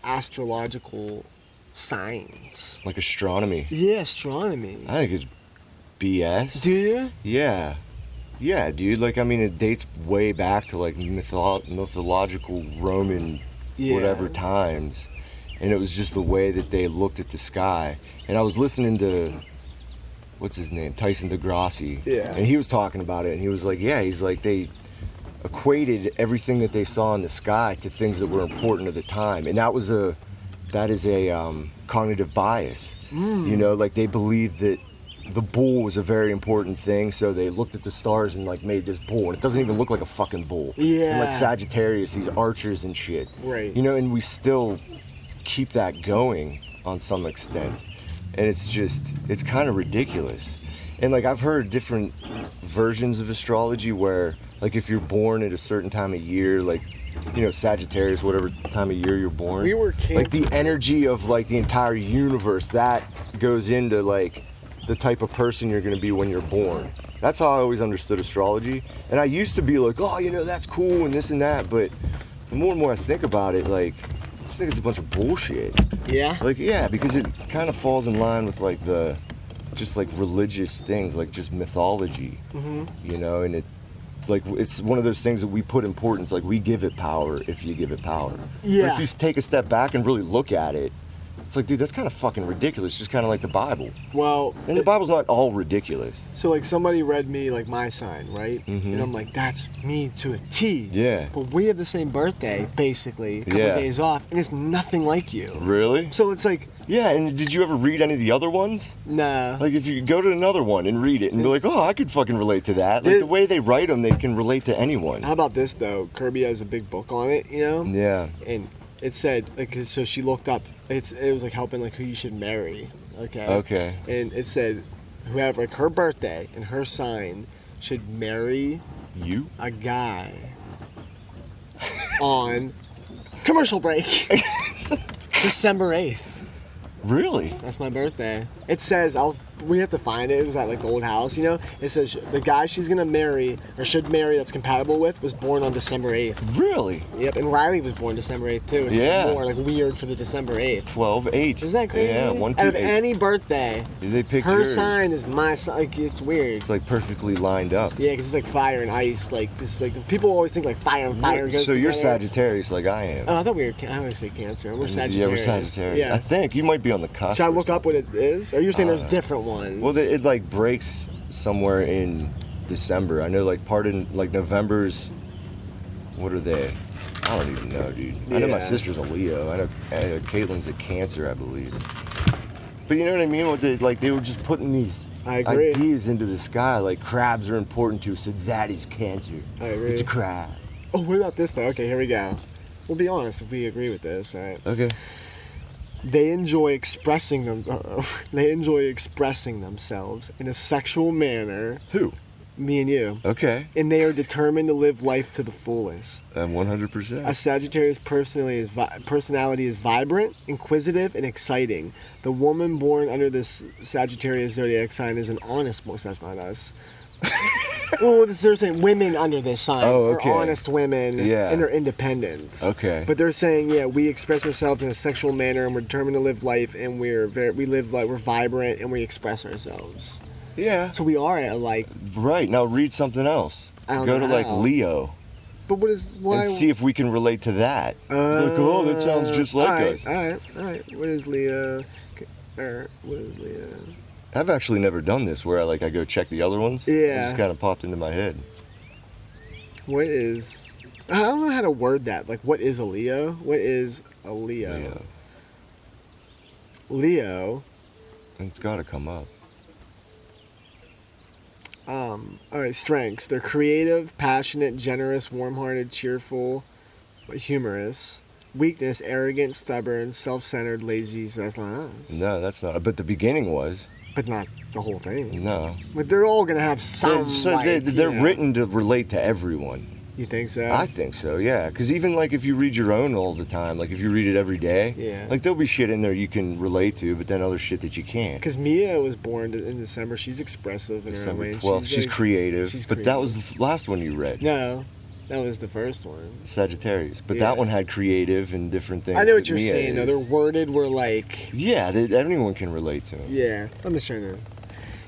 astrological signs? Like astronomy. Yeah, astronomy. I think it's BS. Do you? Yeah. Yeah, dude. Like, I mean, it dates way back to, like, mythological Roman whatever times, and it was just the way that they looked at the sky. And I was listening to, what's his name, Tyson DeGrassi, and he was talking about it, and he was like, yeah, he's like, they equated everything that they saw in the sky to things that were important at the time, and that is a cognitive bias. You know, like they believed that the bull was a very important thing, so they looked at the stars and like made this bull, and it doesn't even look like a fucking bull. And like Sagittarius, these archers and shit. Right. You know, and we still keep that going on some extent, and it's kind of ridiculous. And like I've heard different versions of astrology where like if you're born at a certain time of year, like, you know, Sagittarius, whatever time of year you're born, We were Cancer. like the energy of like the entire universe that goes into like the type of person you're going to be when you're born. That's how I always understood astrology. And I used to be like, oh, you know, that's cool and this and that, but the more and more I think about it, like, I just think it's a bunch of bullshit. Yeah? Like, yeah, because it kind of falls in line with like the just like religious things, like just mythology. You know, and it's one of those things that we put importance, like we give it power if you give it power. Yeah. But if you take a step back and really look at it, it's like, dude, that's kind of fucking ridiculous. Just kind of like the Bible. Well, And the Bible's not all ridiculous. so like somebody read me like my sign, right? And I'm like, that's me to a T. Yeah. But we have the same birthday, basically, a couple days off, and it's nothing like you. Really? So it's like, Yeah, and did you ever read any of the other ones? nah. Like, if you go to another one and read it and be like, oh, I could fucking relate to that. Like, the way they write them, they can relate to anyone. How about this though? Kirby has a big book on it, you know? Yeah. And it said, like, so she looked up. It was like helping like who you should marry. Okay. Okay. And it said, whoever, like her birthday and her sign should marry You? a guy on commercial break, December 8th. Really? That's my birthday. It says, we have to find it. It was at like the old house, you know? It says the guy she's gonna marry or should marry that's compatible with was born on December 8th. Really? Yep, and Riley was born December 8th too. It's Yeah. more like weird for the December 8th. 12-8. Isn't that crazy? Yeah, 1, 2, Out of 8. any birthday, They picked her yours. sign is my sign. Like, it's weird. It's like perfectly lined up. Yeah, because it's like fire and ice. Like, it's like people always think like fire and fire goes So you're together. Sagittarius like I am. Oh, I thought we were. I always say Cancer. We're Sagittarius. Yeah, we're Sagittarius. Yeah. I think you might be on the cusp. Should I or look up what it is? Or you're saying there's different ones? Well, it like breaks somewhere in December. I know like part in like November's. What are they? I don't even know, dude. I know my Yeah. sister's a Leo. I know Caitlin's a Cancer, I believe. But you know what I mean? What they were just putting these I agree. ideas into the sky. Like crabs are important to us, so that is Cancer. I agree. It's a crab. Oh, what about this though? Okay, here we go. We'll be honest if we agree with this, all right? Okay. They enjoy expressing them. They enjoy expressing themselves in a sexual manner. Who? Me and you. Okay. And they are determined to live life to the fullest. I'm A 100%. Sagittarius personality is vibrant, inquisitive, and exciting. The woman born under this Sagittarius zodiac sign is an honest woman. That's not us. Well, they're saying women under this sign Oh, okay. are honest women, Yeah. and they're independent. Okay. But they're saying, yeah, we express ourselves in a sexual manner, and we're determined to live life, and we're vibrant, and we express ourselves. Yeah. So we are at like. Right. Now read something else. I don't Go know to like how. Leo But what is why? and see if we can relate to that. Like, oh, that sounds just like us. All right. What is Leo? Or what is Leo? I've actually never done this where I go check the other ones. It Yeah. just kind of popped into my head. What is? I don't know how to word that. Like, what is a Leo? What is a Leo? Leo. It's got to come up. All right. Strengths. They're creative, passionate, generous, warm-hearted, cheerful, humorous. Weakness: arrogant, stubborn, self-centered, lazy. So that's not us. No, that's not. But the beginning was. But not the whole thing. No. But they're all gonna have some. They're written to relate to everyone. You think so? I think so, yeah. Because even like if you read your own all the time, like if you read it every day, Yeah. like there'll be shit in there you can relate to, but then other shit that you can't. Because Mia was born in December. She's expressive in her own December way. 12th. She's like- creative. she's But that was the last one you read. No, that was the first one. Sagittarius. But Yeah. that one had creative and different things. I know what that you're Mia saying, though. is. They're worded were like. Yeah, anyone can relate to them. Yeah, I'm just trying to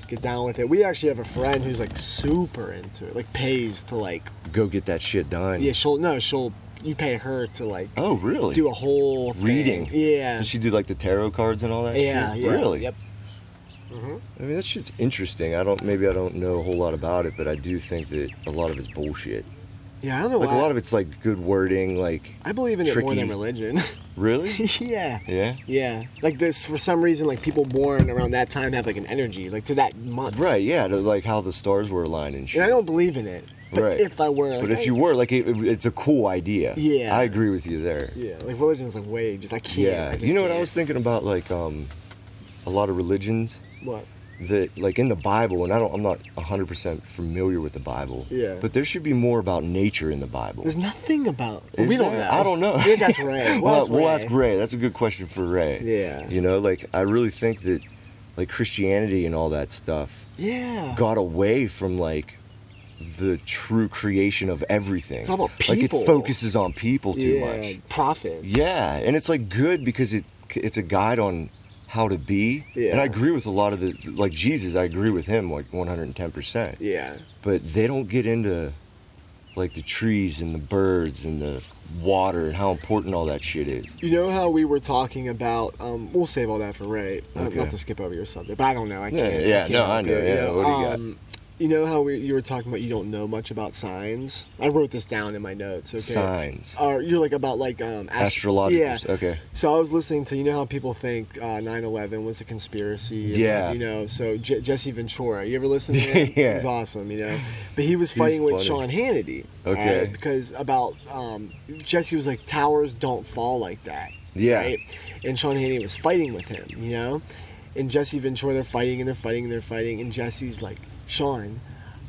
get down with it. We actually have a friend who's like super into it, like pays to like. Go get that shit done. Yeah, she'll you pay her to like Oh, really? do a whole thing. Reading. Yeah. Does she do like the tarot cards and all that Yeah, shit? yeah. Really? Yep. Mm-hmm. I mean, that shit's interesting. Maybe I don't know a whole lot about it, but I do think that a lot of it's bullshit. Yeah, I don't know Like why. a lot of it's like good wording, like I believe in it more tricky. than religion. Really? Yeah. Yeah. Yeah. Like this, for some reason, like people born around that time have like an energy, like to that month. Right. Yeah. Like how the stars were aligned and shit. And I don't believe in it. But Right. if I were, like, But if you were, like, it's a cool idea. Yeah. I agree with you there. Yeah, like religion is like way just I can't. Yeah. I just You know what I can't. was thinking about? Like, a lot of religions What? that, like, in the Bible, and I'm not 100% familiar with the Bible. Yeah. But there should be more about nature in the Bible. There's nothing about. Is We don't there? know. I don't know. Yeah, that's Ray. We'll ask Ray. That's a good question for Ray. Yeah. You know, like, I really think that, like, Christianity and all that stuff Yeah. got away from, like, the true creation of everything. It's all about Like, people. it focuses on people too much. Profit. Yeah, and it's like good because it's a guide on how to be. Yeah. And I agree with a lot of the, like Jesus, I agree with him like 110%. Yeah. But they don't get into like the trees and the birds and the water and how important all that shit is. You know how we were talking about? We'll save all that for Ray. Okay. Not to skip over your subject, but I don't know. I Yeah, can't. yeah, I can't no, help I know, it, yeah, what do you got? You know how you were talking about you don't know much about signs? I wrote this down in my notes. Okay. Signs. Or you're like about like Astrological. Yeah. Okay. So I was listening to, you know how people think 9/11 was a conspiracy? And, Yeah. You know, so Jesse Ventura, you ever listen to him? Yeah. He was awesome, you know. But he was fighting with funny. Sean Hannity. Okay. Because about, Jesse was like, towers don't fall like that. Yeah. Right? And Sean Hannity was fighting with him, you know. And Jesse Ventura, they're fighting and they're fighting and they're fighting. And Jesse's like, Sean,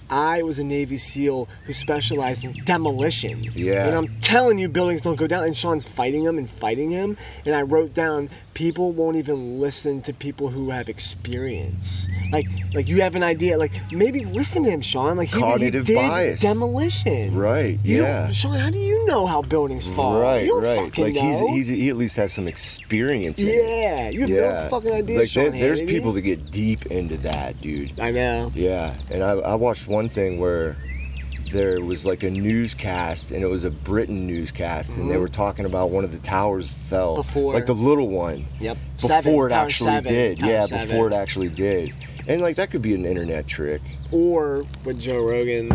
I was a Navy SEAL who specialized in demolition. Yeah. And I'm telling you, buildings don't go down. And Sean's fighting him and fighting him. And I wrote down, people won't even listen to people who have experience. Like you have an idea. Like, maybe listen to him, Sean. Like, he Cognitive did bias. demolition. Right, You yeah. don't- Sean, how do you know how buildings fall? Right, You don't right. fucking Like know. he at least has some experience in it. Yeah, you have no fucking idea, Like Sean there's Hannity. people that get deep into that, dude. I know. Yeah, and I watched one thing where there was like a newscast, and it was a Britain newscast, and they were talking about one of the towers fell. Before. Like the little one. Yep. Before Seven, it Tower actually 7, did. Tower Yeah, 7. before it actually did. And like that could be an internet trick. Or what Joe Rogan,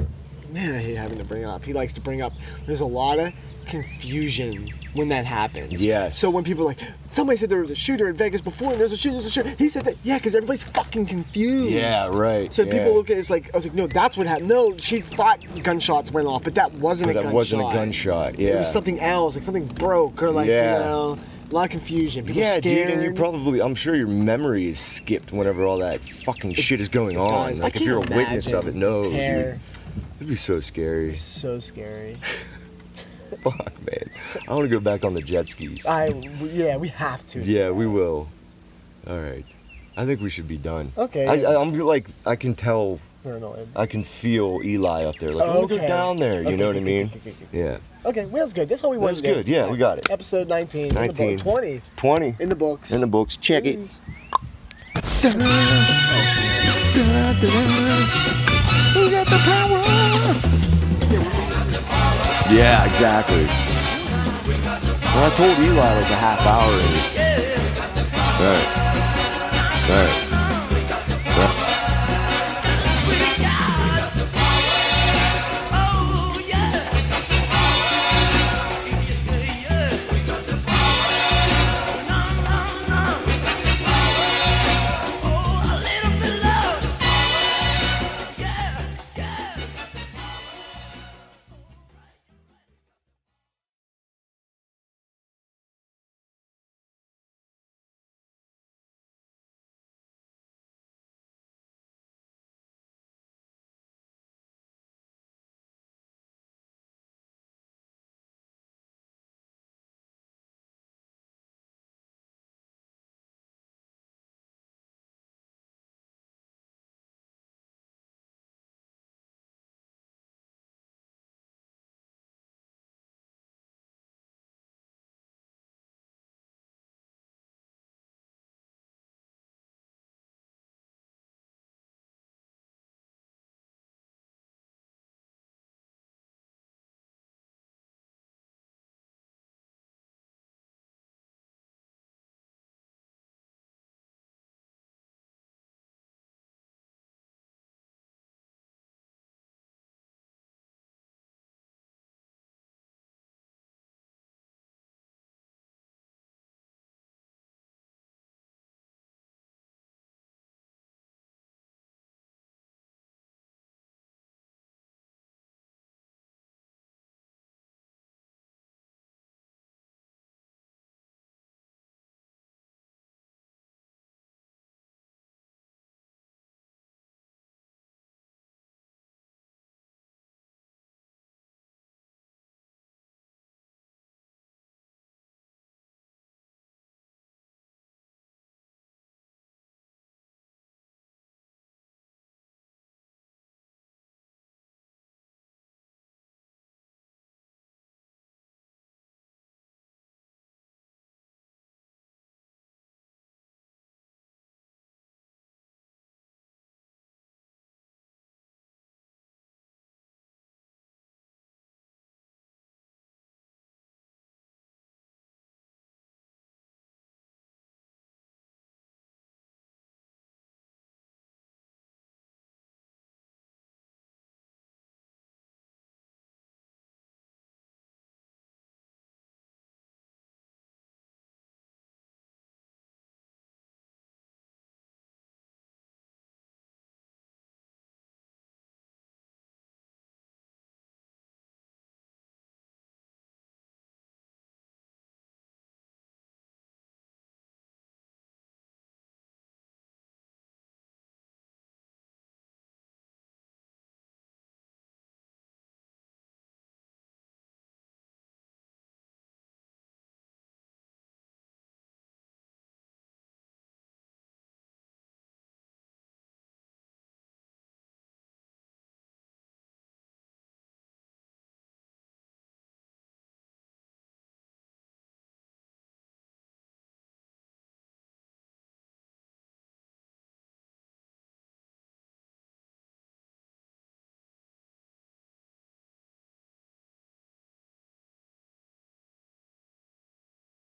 man, I hate having to bring up. He likes to bring up, there's a lot of confusion when that happens. Yes. So when people are like, somebody said there was a shooter in Vegas before and there's a shooter, he said that, yeah, because everybody's fucking confused. Yeah, right, So yeah. people look at it, it's like, I was like, no, that's what happened. No, she thought gunshots went off, but that wasn't But a that gunshot. wasn't a gunshot, yeah. It was something else, like something broke or like, Yeah. you know, a lot of confusion. People Yeah, scared. dude, and you probably, I'm sure your memory is skipped whenever all that fucking shit is going on. does. Like I if you're a can't witness of it, imagine no, the dude. terror. It'd be so scary. So scary. Fuck, man. I want to go back on the jet skis. Yeah, we have to. Yeah, we will. All right. I think we should be done. Okay. I'm like, I can tell, We're annoyed. I can feel Eli up there. Like, I Oh, want to go okay. down there. You Okay, know what I okay, mean? okay. Yeah. Okay, well, that's good. That's all we That wanted was to do. good. Yeah, we got it. Episode 19. 19. In the book. 20. 20. In the books. In the books. Check it. Please. Yeah, exactly. Well, I told Eli like a half hour in. Right. Right.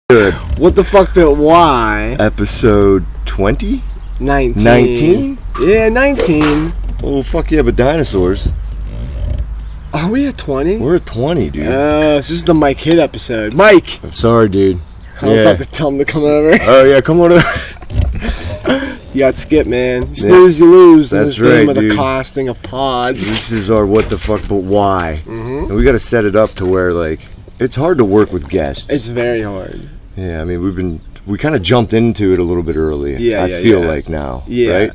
Good. What the fuck, but why? Episode 20? 19. 19? Yeah, 19. Oh, fuck yeah, but dinosaurs. Are we at 20? We're at 20, dude. This is the Mike Hit episode. Mike! I'm sorry, dude. I was about to tell him to come over. Oh, yeah, come on over. You got Skip, man. You snooze, you lose. In That's this game right, of the dude. costing of pods. This is our what the fuck, but why? Mm-hmm. And we got to set it up to where, like, it's hard to work with guests. It's very hard. Yeah, I mean, we kind of jumped into it a little bit early. Yeah, I yeah, feel yeah. like now. Yeah. Right?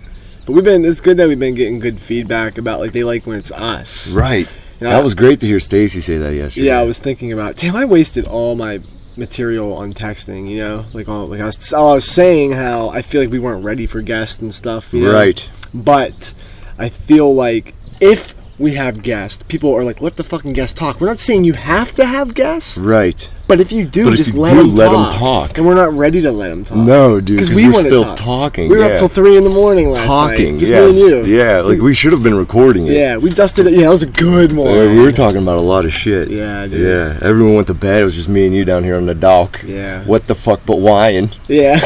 But it's good that we've been getting good feedback about, like, they like when it's us. Right. You know, That was great to hear Stacy say that yesterday. Yeah, I was thinking about, damn, I wasted all my material on texting, you know? I was saying how I feel like we weren't ready for guests and stuff, you know? Right. But I feel like if we have guests, people are like, let the fucking guests talk. We're not saying you have to have guests. Right. But if you do, But if just you let do, them let 'em talk. talk. And we're not ready to let them talk. No, dude, because we're wanna still talk. talking. We were yeah. up till 3 in the morning last talking. night. Just yes. me and you. Yeah, like we should have been recording it. Yeah, we dusted it. Yeah, it was a good Yeah, morning. we were talking about a lot of shit. Yeah, dude. Yeah, everyone went to bed. It was just me and you down here on the dock. Yeah. What the fuck, but why? And Yeah.